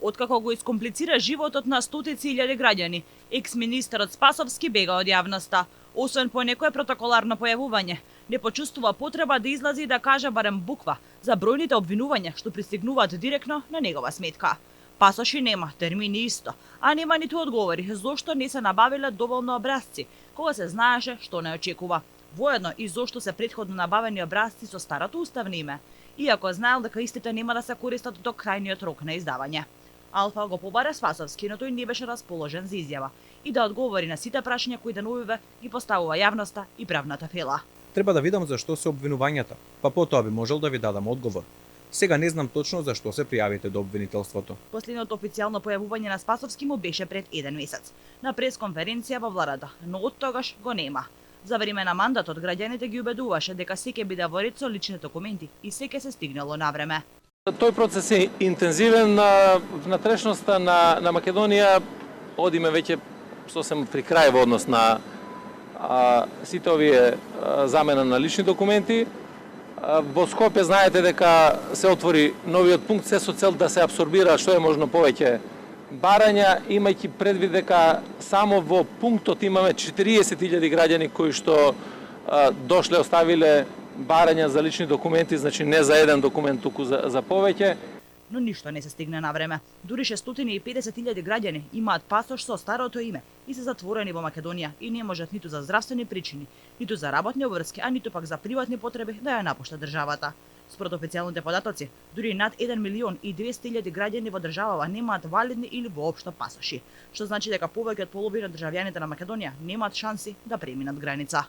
Откако го искомплицира животот на стотици илјади граѓани, екс-министерот Спасовски бега од јавноста. Освен по некое протоколарно појавување, не почувствува потреба да излази и да каже барем буква за бројните обвинувања што пристигнуваат директно на негова сметка. Пасоши нема, термини исто, а нема ниту одговори зошто не се набавиле доволно образци, кога се знаеше што не очекува. Воедно и зошто се претходно набавени образци со старото уставно име, иако знаел дека истите нема да се користат до крајниот рок на издавање. Алфа го побара Спасовски, но тој не беше расположен за изјава и да одговори на сите прашања кои деновиве ги поставува јавноста и правната фела. Треба да видам зашто се обвинувањата, па потоа би можел да ви дадам одговор. Сега не знам точно зашто се пријавите до обвинителството. Последното официјално појавување на Спасовски му беше пред 1 месец, на пресконференција во владата, но од тогаш го нема. За време на мандатот граѓаните ги убедуваше дека се ќе биде во ред со лични документи и се ќе се стигнало на време. Тој процес е интензивен на внатрешноста на Македонија, одиме веќе сосем при крај во однос на сите овие замена на лични документи. Во Скопје знаете дека се отвори новиот пункт се со цел да се абсорбира што е можно повеќе барања, имајќи предвид дека само во пунктот имаме 40.000 граѓани кои што дошле оставиле барања за лични документи, значи не за еден документ, туку за повеќе. Но ништо не се стигна на време. Дури 650.000 граѓани имаат пасош со старото име и се затворени во Македонија и не можат ниту за здравствени причини, ниту за работни обврски, а ниту пак за приватни потреби да ја напуштат државата. Според официјалните податоци, дури над 1.200.000 граѓани во државава немаат валидни или воопшто пасоши, што значи дека повеќе од половина државјаните на Македонија немаат шанси да преминат граница.